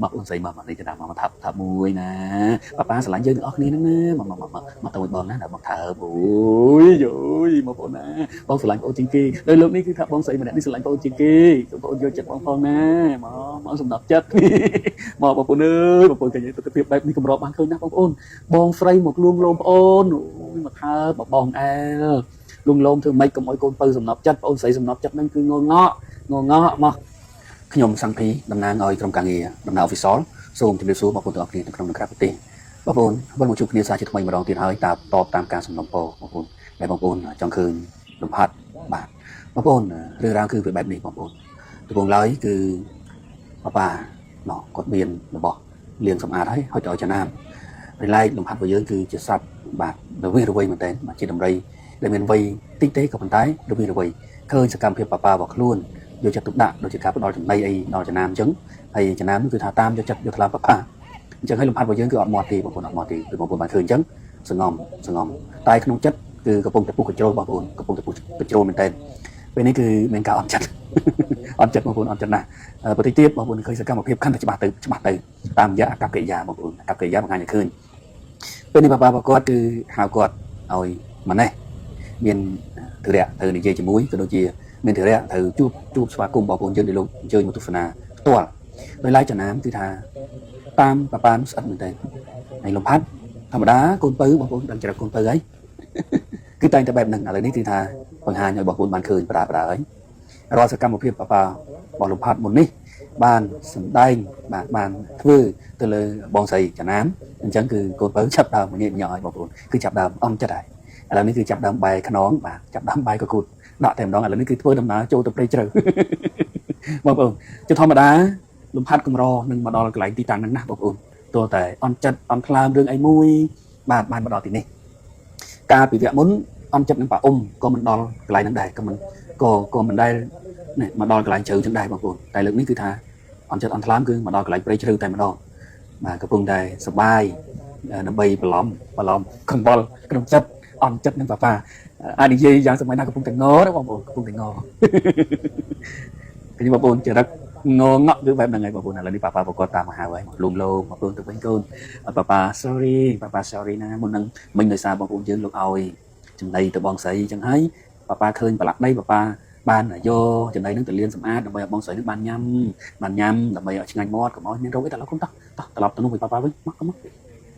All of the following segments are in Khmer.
មកអូនស្រីមកនេះទៅដាក់មកថាមួយណាប៉ាស្រឡាញ់យើងទាំងអស់គ្នាហ្នឹងណាមកទៅបងណាដល់មកថាអូយយយមកបងណាបងស្រឡាញ់បងជាងគេដោយលោកនេះគឺថាបងស្រីម្នាក់នេះស្រឡាញ់បងជាងគេបងយកចិត្តបងផងណាមកសម្រាប់ចិត្តមកបងប្អូនអើយបងប្អូនឃើញទស្សនវិជ្ជាបែបនេះកម្របានឃើញណាបងប្អូនបងស្រីមកលួងលោមប្អូនអូយមកថាបងអែលលួងលោមធ្វើម៉េចកុំឲ្យកូនពៅសំណប់ចិត្តបងស្រីសំណប់ចិត្តហ្នឹងគឺងងក់មកខ្ញុំសង្ឃីតំណាងឲ្យក្រុមការងារដំណើរ official សូមជម្រាបសួរបងប្អូនទាំងអស់គ្នាក្នុងនិងក្រៅប្រទេសបងប្អូនវិលមកជួបគ្នាសាជាថ្មីម្ដងទៀតហើយតបតាមការសំណូមពរបងប្អូនដែលបងប្អូនចង់ឃើញលំហាត់បាទបងប្អូនរឿងរ៉ាវគឺវាបែបនេះបងប្អូនដំបូងឡើយគឺប៉ាគាត់មានរបស់លាងសម្អាតហើយទៅឲ្យចំណាំហើយឡែកលំហាត់របស់យើងគឺជាសត្វបាទរវៃមែនតើជាដំរីដែលមានវ័យតិចទេក៏ប៉ុន្តែរវៃឃើញសកម្មភាពប៉ារបស់ខ្លួនយកចិត្តទុកដាក់ដូចជាការផ្ដល់ចំណីអីដល់ចំណាំអញ្ចឹងហើយចំណាំនោះគឺថាតាមយកចិត្តយកថ្លើមប៉ាអញ្ចឹងហើយលំហាត់របស់យើងគឺអត់មាត់ទេបងប្អូនអត់មាត់ទេគឺបងប្អូនបានឃើញអញ្ចឹងសងំតែក្នុងចិត្តគឺកំពុងតែពុះកញ្ជ្រោលបងប្អូនកំពុងតែពុះកញ្ជ្រោលមែនតើពេលនេះគឺមានការអត់ចិត្តបងប្អូនអត់ចិត្តណាស់បន្តិចទៀតបងប្អូនឃើញសកម្មភាពកាន់តែច្បាស់ទៅតាមរយៈអាកប្បកិរិយាបងប្អូនអាកប្បកិរិយាបង្ហាញឲ្យឃើញពេលនេះប៉ាគាត់គឺហៅគាត់ឲ្យម៉ណេះមានធរៈទៅនិយាយជាមួយក៏ដូចជាមានធរៈទៅជួបស្វាគមន៍បងប្អូនយើងដែលលោកអញ្ជើញមកទស្សនាផ្ទាល់ដោយឡែកចំណាមគឺថាតាមប៉ានោះស្អិតមែនតើហើយលំហាត់ធម្មតាកូនពៅបងប្អូនដឹងច្រើនកូនពៅហើយគឺតែងតែបែបហ្នឹងឥឡូវនេះគឺថាបង្ហាញឲ្យបងប្អូនបានឃើញប្រើហើយរាល់សកម្មភាពប៉ារបស់លំហាត់មុននេះបានសម្ដែងបានធ្វើទៅលើបងស្រីចំណាមអញ្ចឹងគឺកូនពៅចាប់ដើមញញឲ្យបងប្អូនគឺចាប់ដើមអន់ចិត្តហើយឥឡូវនេះគឺចាប់ដើមបែកខ្នងបាទចាប់ដើមបែកកកូតដកតែម្ដងឥឡូវនេះគឺធ្វើដំណើរចូលទៅព្រៃជ្រៅបងប្អូនជាធម្មតាលំហាត់កម្រនឹងមកដល់កន្លែងទីតាំងហ្នឹងណាបងប្អូនទោះតែអន់ចិត្តអន់ថ្លើមរឿងអីមួយបាទបានមកដល់ទីនេះកាលពីវគ្គមុនអន់ចិត្តនឹងប៉ាក៏មិនដល់កន្លែងហ្នឹងដែរក៏មិនដែលមកដល់កន្លែងជ្រៅចឹងដែរបងប្អូនតែលើកនេះគឺថាអន់ចិត្តអន់ថ្លើមគឺមកដល់កន្លែងព្រៃជ្រៅតែម្ដងបាទកំពុងតែសប្បាយដើម្បីបន្លំកំបល់ក្នុងចិត្តអន់ចិត្តនឹងប៉ាអាចនិយាយយ៉ាងសម័យណាកំពុងតែងណាបងប្អូនកំពុងតែងគឺបងប្អូនចរិតងងក់គឺបែបហ្នឹងហើយបងប្អូនឥឡូវនេះប៉ាគាត់តាមមកហៅហើយមកលំលោមបងប្អូនទៅវិញកូនប៉ា sorry ណាមុននឹងមិញដោយសារបងប្អូនយើងលោកឲ្យចំណីទៅបងស្រីអញ្ចឹងហើយប៉ាឃើញប្រឡាក់ដីប៉ាបានយកចំណីនឹងទៅលាងសម្អាតដើម្បីឲ្យបងស្រីនឹងបានញ៉ាំដើម្បីឲ្យឆ្ងាញ់មាត់កុំឲ្យមានរោគអីតែលោកគុំតោះត្រឡប់ទៅនោះវិញប៉ាវិញមក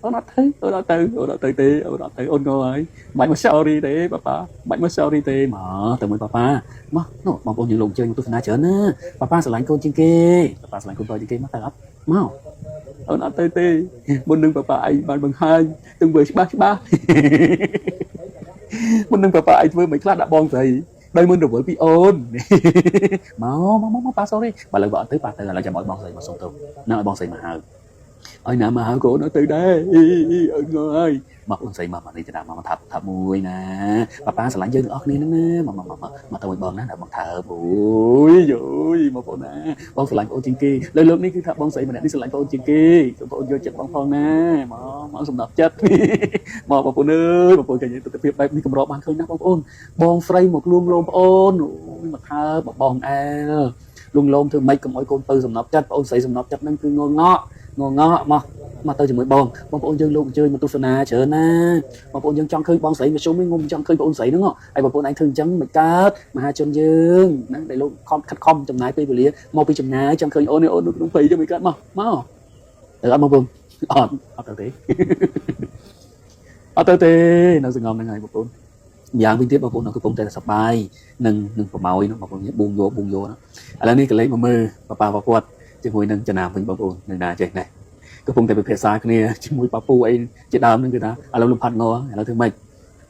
អូនអត់ទៅទេអូនងហើយបាច់មក sorry ទេប៉ាបាច់មក sorry ទេមកទៅមួយប៉ាមកនោះបងប្អូនយើងលោកជើញមកទស្សនាច្រើនណាប៉ាស្រឡាញ់កូនជាងគេប៉ាស្រឡាញ់កូនតូចជាងគេមកទៅអត់មកអូនអត់ទៅទេមុននឹងប៉ាឯងបានបង្ហាញទាំងមើលច្បាស់មុននឹងប៉ាឯងធ្វើមិនខ្លះដាក់បងស្រីដោយមិនរវល់ពីអូនមកប៉ា sorry បើលើបើអត់ទៅប៉ាទៅឥឡូវចាំឲ្យបងស្រីមកសុំទោសនឹងឲ្យបងស្រីមកហៅឲ្យណាមកហៅកូនទៅដែរអូនងហើយមកអូនស្រីមកនេះទៅដាក់មកថាមួយណាប៉ាស្រឡាញ់យើងទាំងអស់គ្នាហ្នឹងណាមកទៅឲ្យបងណាដល់បងថាអូយយយមកបងណាបងស្រឡាញ់អូនជាងគេលើលោកនេះគឺថាបងស្រីម្នាក់នេះស្រឡាញ់បងជាងគេបងយកចិត្តបងផងណាមកសម្រាប់ចិត្តមកបងប្អូនអើយបងប្អូនឃើញទស្សនវិជ្ជាបែបនេះកម្របានឃើញណាបងប្អូនបងស្រីមកលួងលោមប្អូនមកថាបងអែលលួងលោមធ្វើម៉េចកុំឲ្យកូនពៅសំណប់ចិត្តបងស្រីសំណប់ចិត្តហ្នឹងគឺងងក់មកទៅជាមួយបងប្អូនយើងលោកអញ្ជើញមកទស្សនាច្រើនណាបងប្អូនយើងចង់ឃើញបងស្រីមកជុំវិញងុំចង់ឃើញបងស្រីហ្នឹងហើយបងប្អូនឯងធ្វើអញ្ចឹងមិនកើតមហាជនយើងណាដែលលោកខំខំចំណាយពេលវេលាមកពីចំណាយចង់ឃើញអូននៅក្នុងព្រៃចឹងមិនកើតមកទៅអត់បងប្អូនអត់ទៅទេនៅសង្ងំហ្នឹងហើយបងប្អូនយ៉ាងវិញទៀតបងប្អូនកំពុងតែសប្បាយនឹងប្រម៉ោយនោះបងប្អូនប៊ូងយោណាឥឡូវនេះកលេចមកមើលប៉ាគាត់ជាមួយនឹងចំណាំវិញបងប្អូននៅណាចេះណែកំពុងតែពិភាក្សាគ្នាជាមួយប៉ាពូអីជាដើមហ្នឹងគឺថាឥឡូវលំហាត់ងឥឡូវធ្វើម៉េច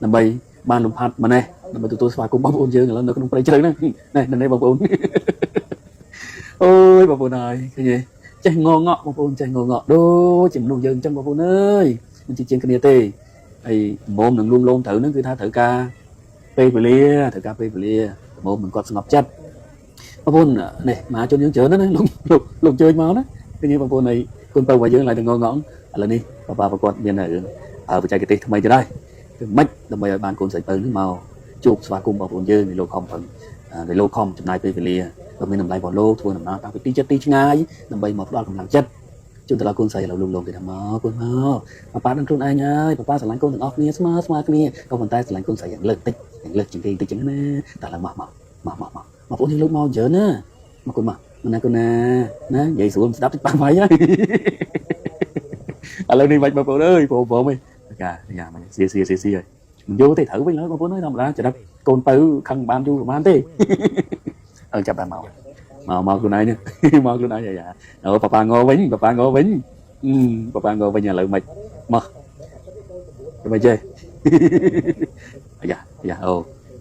ដើម្បីបានលំហាត់ម៉ណេះដើម្បីទទួលស្វាគមន៍បងប្អូនយើងឥឡូវនៅក្នុងព្រៃជ្រៅហ្នឹងនេះបងប្អូនអូយបងប្អូនហើយឃើញទេចេះងងក់បងប្អូនចេះងងក់ដូចជាមនុស្សយើងអញ្ចឹងបងប្អូនអើយមិនជាជាងគ្នាទេហើយមុំនឹងលួងលោមត្រូវហ្នឹងគឺថាត្រូវការពេលវេលាមុំមិនគាត់ស្ងប់ចិត្តបងប្អូននេះមហាជនយើងច្រើនណាលោកជើញមកណាឃើញបងប្អូនហើយកូនបើរបស់យើងឡើងទៅងងឥឡូវនេះប៉ាគាត់មានរឿងបច្ចេកទេសថ្មីទៀតហើយគឺមិនដើម្បីឲ្យបានកូនស្រីបើនេះមកជួបស្វាគមន៍បងប្អូនយើងដែលលោកខំចំណាយពេលវេលា Và mình làm lại bỏ lô thôi làm nào ta phải tí chất tí ngay đầm bay một đoạn làm chất chúng ta là con xây là luôn luôn thì làm mò con mò papa đang con ai nhá papa sẽ làm con từng off nia smart smart nia con bàn tay sẽ làm con xâyอย่างlực chừng tiền chừng nèแต่ละmà cũng như lúc mau giờ nè mà con nè vậy xuống đáp tích bằng vậy á lần đi mày bà phụ ơi phụ mày cả nhà mày xì rồi mình vô thì thử với nó con phụ nói đâu ra cho đáp con tư khăn ban chu mà thế chập bàn màu con này nè màu con này vậy papa ngô vĩnh papa ngô vĩnh nhà lợi mày mà mày chơi dạ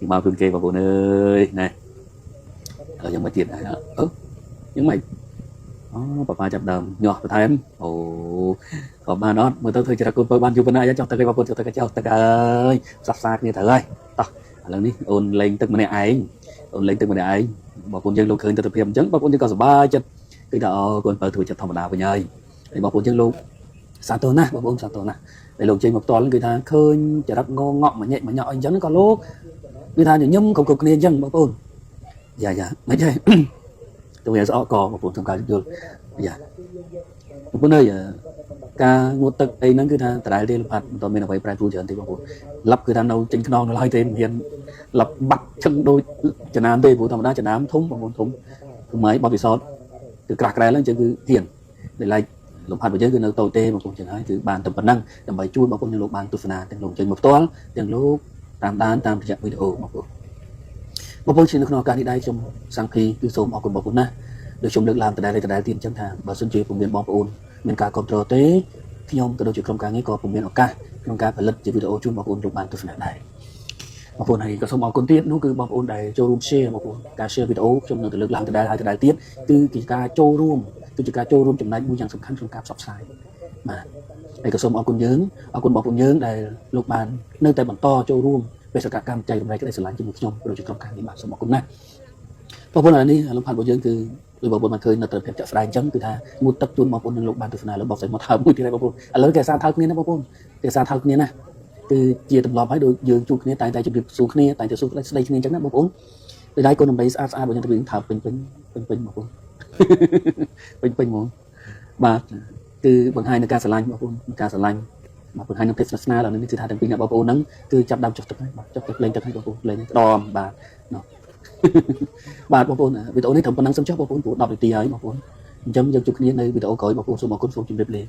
thì màu con kia bà phụ ơi nè giống mày tiền này những mày papa chập đờm nhỏ và thêm có ba nó mới tôi thôi chỉ là con ban chu bên này cho tôi cái bao cho tôi cái cho tôi ơi sát như thử ơi tao lầnนี้ôn lên từng mình này bảo con dân luôn khơi tôi thêm chấn bảo con dân có số ba chân cái đó con ơi thôi chập thầm đào với nhơi để bảo con dân luôn sao tôi nè bảo con sao tôi nè để lồng trên một toàn người ta khơi chả đắp ngon ngọt mà nhẹ mà nhỏ anh chấn nó có lúc người ta nhung không cục liền chân bảo con dạ mấy chơi tôi nghe rõ cò một trong cái được dạ một nơi ca ngô tật ấy nó cứ ta tại đây là phạt tụi mình là phải prai phu chọn thì bảo lập cứ ta nấu trên cái non nó hai tên hiện lập bắt chân đôi chân nam tê phụ thầm đá chân nam thúng bằng thúng mấy bao bì sót từ cạc này lên chân cứ hiền để lại lục hạt của chơi cứ nấu tàu tê một con chân hai từ bàn tầm bản năng tầm bảy chui một con như lục bàn tu ph나 tiền lục chân một toán tiền lúc tam trận video một câu chuyện được nói cả đi đây trong sang khi cứ số một con bọc na được chúng được làm từ đây tiền chân thang và xuân chơi cùng miền bom ôn miền cả control tế khi ông từ đầu chuyện không cá nghe có cùng miền ở ca không cá phải lật chỉ video chung bom ôn lục bàn tu ph나 này bom ôn này có số một con tiết nó cứ bom ôn này cho room share một ca share video trong từ lực làm từ đây tiết từ kỳ ca cho room từ kỳ ca cho room trong này mua dạng sầm khăn trong cáp subscribe mà đây có số một con bom ôn nhớ đây lục bàn nơi tại bản to cho room về sự cam chạy trong này cái này sẽ làm cho một trong rồi chúng ta những bạn số một cũng này và bốn là đi lục hạt bộ dân từ bộ mà khơi là từ phép chợ phải chấm từ tha một tập tuôn một bốn lục bàn từ này lục bọc sẽ một thợ một thì này bộ lớn cái sao thao kia nó bộ cái sao thao kia nè từ chia tập lò phải đôi dương chụp kia tại chụp được xuống kia tại chụp xuống đây kia chẳng nó bộ từ đây con đồng đấy bộ dân từ biển thợ bình một bình một mà từ bằng hai là ca sả lanh mà phần hai năm tết là là nên thì thà đừng pin là bao nắng từ chập đam chập lên chập hai bao lên đòn bà nó bà bao video này thầm nắng sớm trước bao đọc được tí ấy bao chấm dân chụp kia này video cởi bao số một con số chụp đẹp lên